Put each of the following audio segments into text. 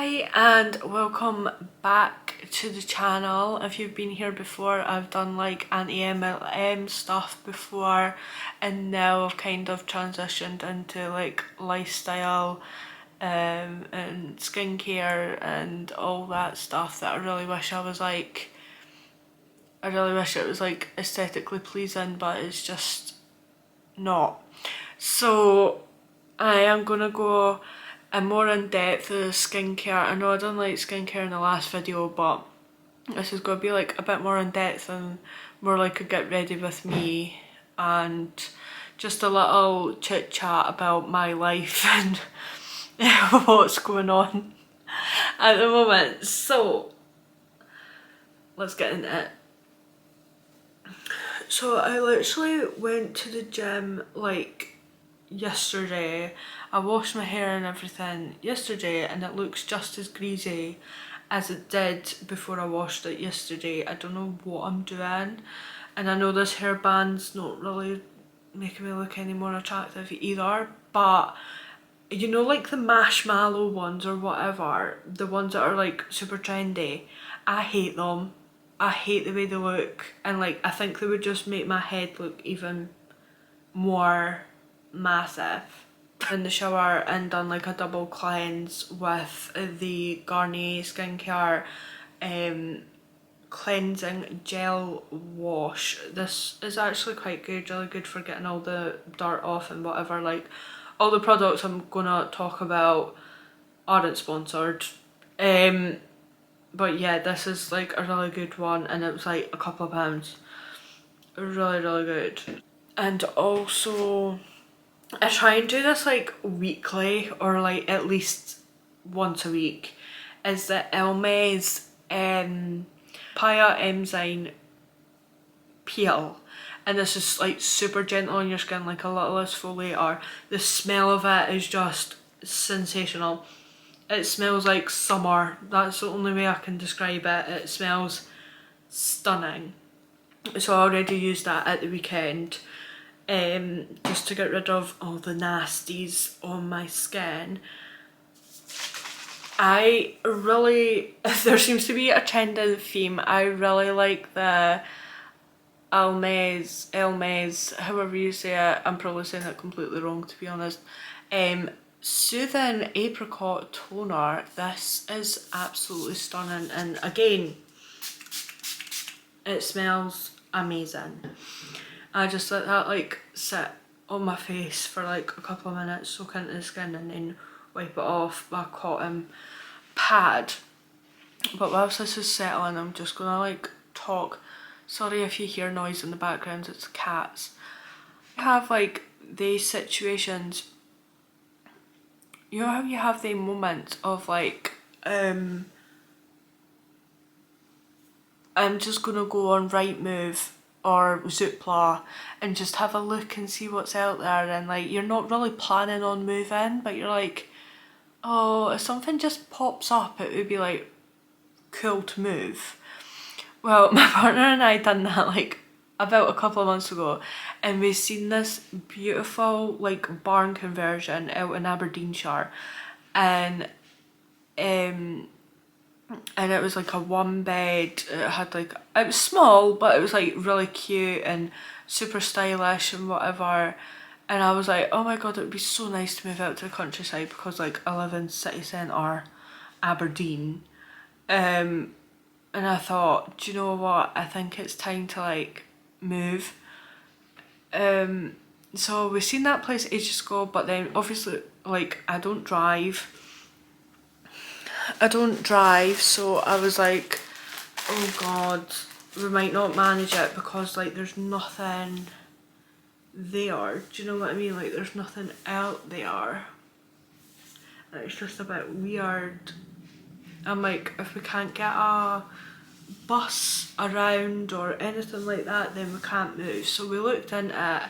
Hi and welcome back to the channel. If you've been here before, I've done like anti-MLM stuff before, and now I've kind of transitioned into like lifestyle and skincare and all that stuff that I really wish it was like aesthetically pleasing, but it's just not. So I am gonna go more in depth with skincare. I know I done like skincare in the last video, but this is going to be like a bit more in depth and more like a get ready with me and just a little chit chat about my life and what's going on at the moment. So let's get into it. So I literally went to the gym like yesterday. I washed my hair and everything yesterday and it looks just as greasy as it did before I washed it yesterday. I don't know what I'm doing, and I know this hairband's not really making me look any more attractive either, but you know, like the marshmallow ones or whatever, the ones that are like super trendy, I hate them. I hate the way they look, and like I think they would just make my head look even more massive. In the shower and done like a double cleanse with the Garnier skincare cleansing gel wash. This is actually quite good, really good for getting all the dirt off and whatever. Like all the products I'm gonna talk about aren't sponsored, but yeah, this is like a really good one and it was like a couple of pounds. Really good. And also I try and do this like weekly or like at least once a week, is the Elmer's Pia Enzyme peel, and this is like super gentle on your skin, like a little exfoliator. The smell of it is just sensational. It smells like summer, that's the only way I can describe it. It smells stunning. So I already used that at the weekend, just to get rid of all the nasties on my skin. I really, there seems to be a trend and theme. I really like the Elmer's, however you say it, I'm probably saying it completely wrong to be honest, Soothing Apricot Toner. This is absolutely stunning, and again, it smells amazing. I just let that like sit on my face for like a couple of minutes, soak into the skin, and then wipe it off with a cotton pad. But whilst this is settling, I'm just gonna like talk. Sorry if you hear noise in the background, it's cats. I have like these situations, you know how you have the moments of like I'm just gonna go on Rightmove or Zoopla and just have a look and see what's out there, and like you're not really planning on moving, but you're like, oh, if something just pops up it would be like cool to move. Well, my partner and I done that like about a couple of months ago, and we've seen this beautiful like barn conversion out in Aberdeenshire, and it was like a one bed. It had like, it was small but it was like really cute and super stylish and whatever, and I was like, oh my god, it would be so nice to move out to the countryside because like I live in city centre Aberdeen, and I thought, do you know what, I think it's time to like move. So we've seen that place ages ago, but then obviously like I don't drive, so I was like, oh god, we might not manage it because like there's nothing there, do you know what I mean, like there's nothing out there. It's just a bit weird. I'm like, if we can't get a bus around or anything like that, then we can't move. So we looked into it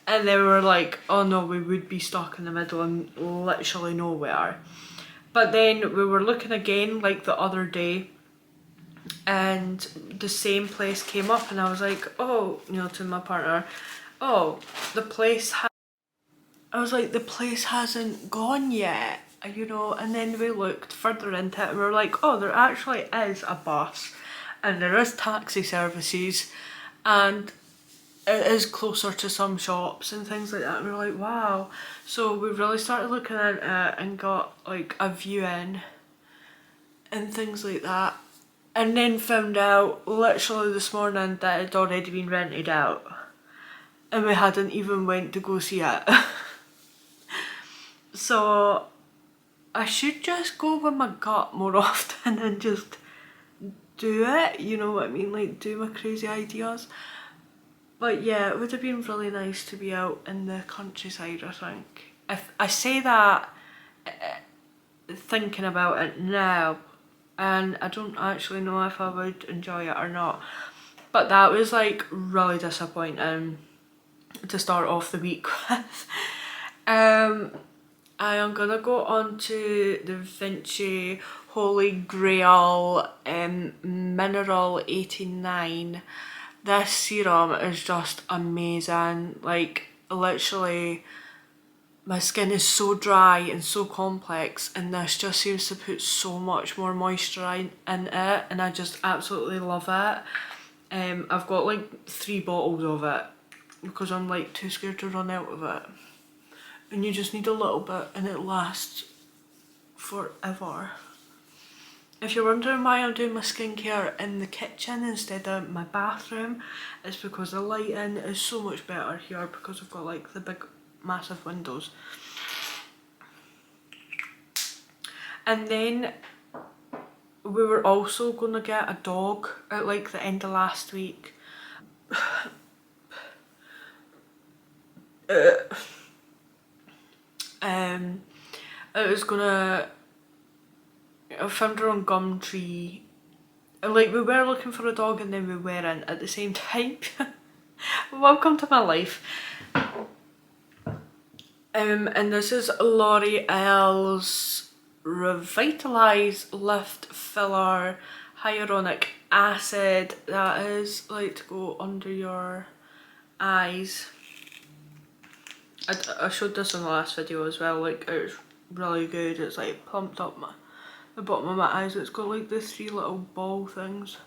and they were like, oh no, we would be stuck in the middle of literally nowhere. But then we were looking again like the other day and the same place came up, and I was like, oh, you know, to my partner, oh, the place hasn't gone yet. you know, and then we looked further into it and we were like, oh, there actually is a bus and there is taxi services and it is closer to some shops and things like that. And we were like, wow. So we really started looking at it and got like a view in and things like that. And then found out literally this morning that it had already been rented out. And we hadn't even went to go see it. So I should just go with my gut more often and just do it, you know what I mean, like do my crazy ideas. But yeah, it would have been really nice to be out in the countryside, I think. If I say that thinking about it now, and I don't actually know if I would enjoy it or not. But that was like really disappointing to start off the week with. I am gonna go on to the Vinci Holy Grail Mineral 89. This serum is just amazing. Like literally my skin is so dry and so complex, and this just seems to put so much more moisture in it, and I just absolutely love it. I've got like 3 bottles of it because I'm like too scared to run out of it. And you just need a little bit and it lasts forever. If you're wondering why I'm doing my skincare in the kitchen instead of my bathroom, it's because the lighting is so much better here because I've got like the big massive windows. And then we were also gonna get a dog at like the end of last week. It was gonna, I found her on Gumtree. Like we were looking for a dog and then we weren't at the same time. Welcome to my life. And this is L'Oreal's Revitalize Lift Filler Hyaluronic Acid. That is like to go under your eyes. I showed this in the last video as well, like it's really good. It's like plumped up the bottom of my eyes. It's got like the 3 little ball things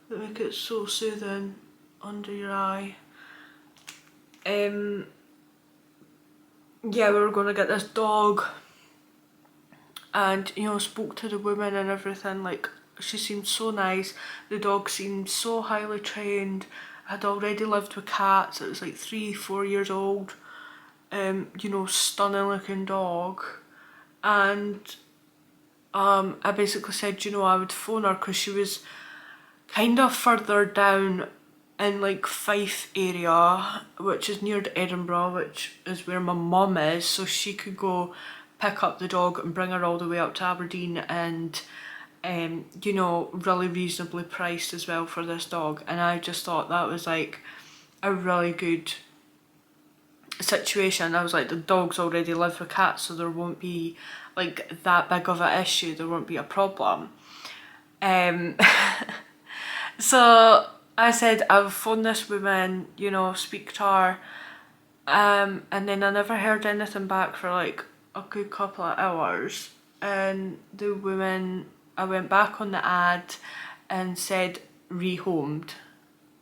that make it so soothing under your eye. Yeah, we were gonna get this dog and you know, spoke to the woman and everything. Like she seemed so nice, the dog seemed so highly trained. Had already lived with cats. It was like 3-4 years old. You know, stunning looking dog. And I basically said, you know, I would phone her because she was kind of further down in like Fife area, which is near to Edinburgh, which is where my mum is, so she could go pick up the dog and bring her all the way up to Aberdeen, and you know, really reasonably priced as well for this dog. And I just thought that was like a really good situation. I was like, the dog's already lived with cats, so there won't be like that big of an issue, there won't be a problem. So I said I'll phone this woman, you know, speak to her, and then I never heard anything back for like a good couple of hours. And the woman, I went back on the ad and said rehomed.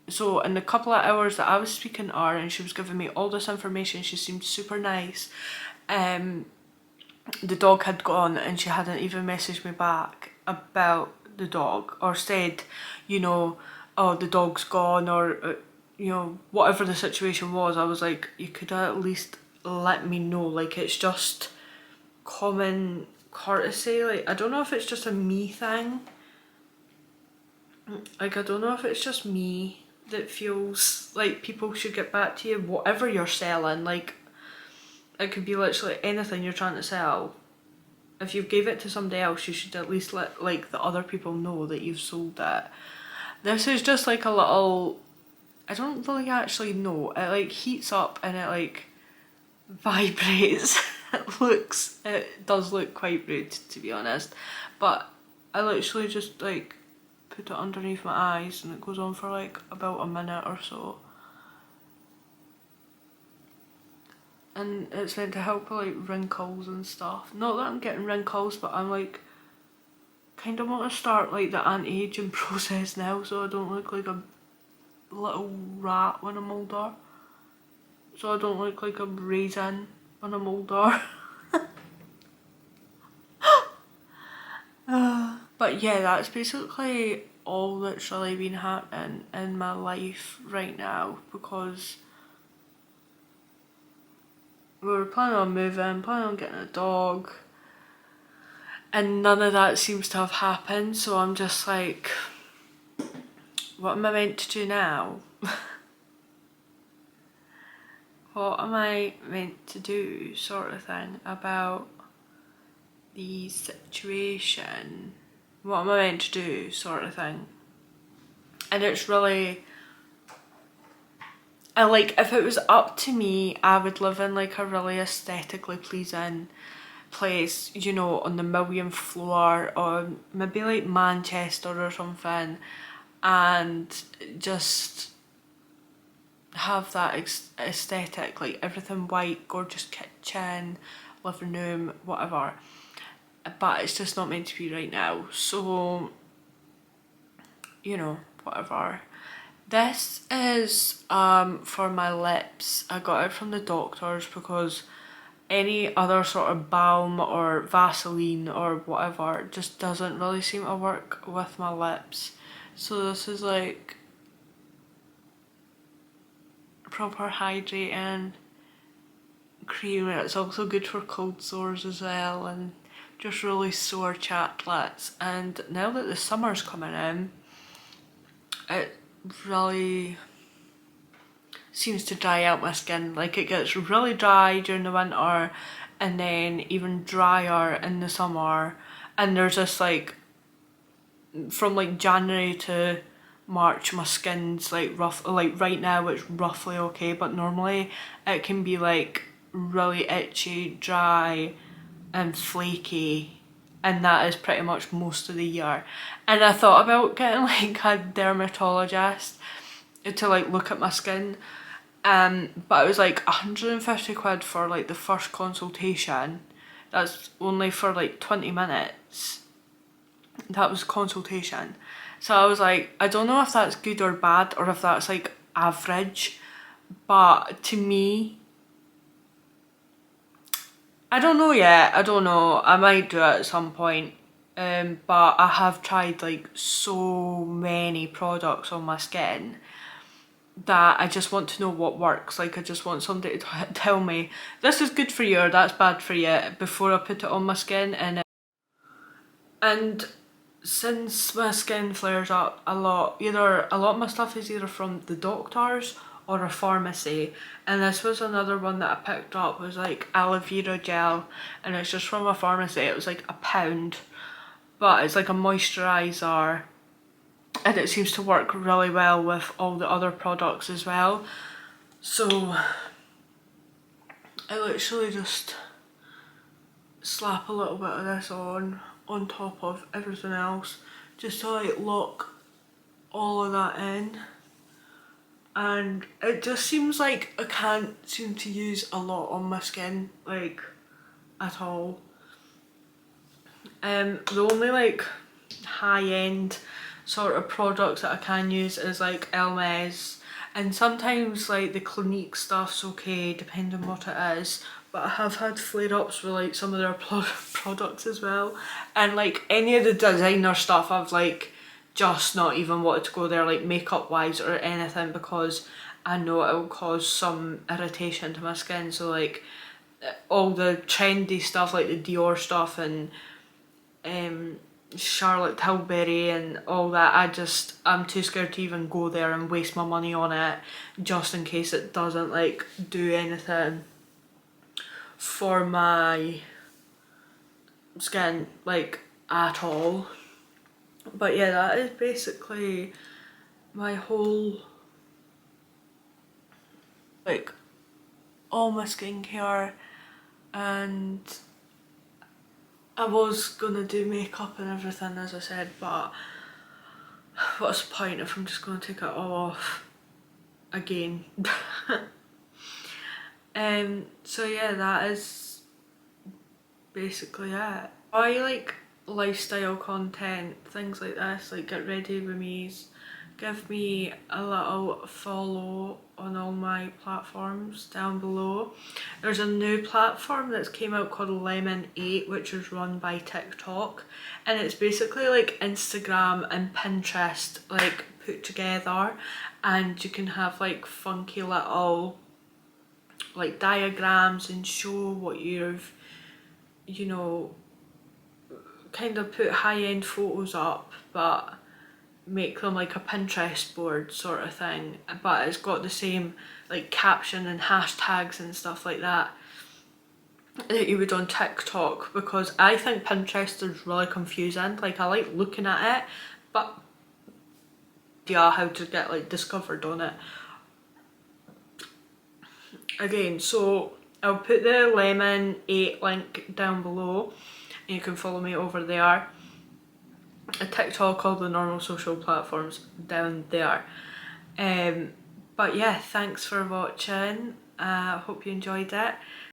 So in the couple of hours that I was speaking to her and she was giving me all this information, she seemed super nice. The dog had gone and she hadn't even messaged me back about the dog or said, you know, oh, the dog's gone, or you know, whatever the situation was. I was like, you could at least let me know. Like, it's just common courtesy. Like, I don't know if it's just a me thing. Like, I don't know if it's just me that feels like people should get back to you, whatever you're selling. Like, it could be literally anything you're trying to sell. If you gave it to somebody else, you should at least let like the other people know that you've sold it. This is just like a little, I don't really actually know. It like heats up and it like vibrates. It does look quite rude, to be honest. But I literally just like put it underneath my eyes and it goes on for like about a minute or so. and it's meant to help with like wrinkles and stuff. Not that I'm getting wrinkles, but I'm like kind of want to start like the anti-aging process now, so I don't look like a little rat when I'm older. So I don't look like a raisin when I'm older. But yeah, that's basically all that's really been happening in my life right now, because we were planning on moving, planning on getting a dog, and none of that seems to have happened, so I'm just like, what am I meant to do now? What am I meant to do, sort of thing, about the situation? What am I meant to do, sort of thing? And it's really, I like, if it was up to me, I would live in like a really aesthetically pleasing place, you know, on the millionth floor, or maybe like Manchester or something, and just have that aesthetic, like everything white, gorgeous kitchen, living room, whatever. But it's just not meant to be right now, so you know, whatever. This is for my lips. I got it from the doctors because any other sort of balm or Vaseline or whatever just doesn't really seem to work with my lips. So this is like proper hydrating cream, and it's also good for cold sores as well, and just really sore chocolates. And now that the summer's coming in, it really seems to dry out my skin. Like, it gets really dry during the winter and then even drier in the summer, and there's this like, from like January to March my skin's like rough, like right now it's roughly okay, but normally it can be like really itchy, dry and flaky, and that is pretty much most of the year. And I thought about getting like a dermatologist to like look at my skin, but it was like 150 quid for like the first consultation. That's only for like 20 minutes. That was consultation. So I was like, I don't know if that's good or bad, or if that's like average, but to me, I don't know yet. I don't know. I might do it at some point. But I have tried like so many products on my skin that I just want to know what works. Like, I just want somebody to tell me this is good for you or that's bad for you before I put it on my skin. And since my skin flares up a lot, either a lot of my stuff is either from the doctors or a pharmacy, and this was another one that I picked up, was like aloe vera gel, and it's just from a pharmacy. It was like £1, but it's like a moisturiser, and it seems to work really well with all the other products as well. So I literally just slap a little bit of this on top of everything else, just to like lock all of that in. And it just seems like I can't seem to use a lot on my skin, like, at all. The only like high-end sort of products that I can use is like Hermes, and sometimes like the Clinique stuff's okay depending on what it is, but I have had flare-ups with like some of their products as well. And like any of the designer stuff, I've like just not even wanted to go there, like makeup wise or anything, because I know it will cause some irritation to my skin. So like all the trendy stuff like the Dior stuff and Charlotte Tilbury and all that, I'm too scared to even go there and waste my money on it, just in case it doesn't like do anything for my skin like at all. But yeah, that is basically my whole, like, all my skincare. And I was gonna do makeup and everything, as I said, but what's the point if I'm just gonna take it all off again? So yeah, that is basically it. I like lifestyle content, things like this, like get ready with me's. Give me a little follow on all my platforms down below. There's a new platform that's came out called Lemon 8, which is run by TikTok, and it's basically like Instagram and Pinterest like put together, and you can have like funky little like diagrams and show what you've, you know, kind of put high-end photos up but make them like a Pinterest board sort of thing, but it's got the same like caption and hashtags and stuff like that that you would on TikTok, because I think Pinterest is really confusing. Like I like looking at it, but yeah, how to get like discovered on it again. So I'll put the Lemon 8 link down below and you can follow me over there. A TikTok, all the normal social platforms down there. But yeah, thanks for watching. Hope you enjoyed it.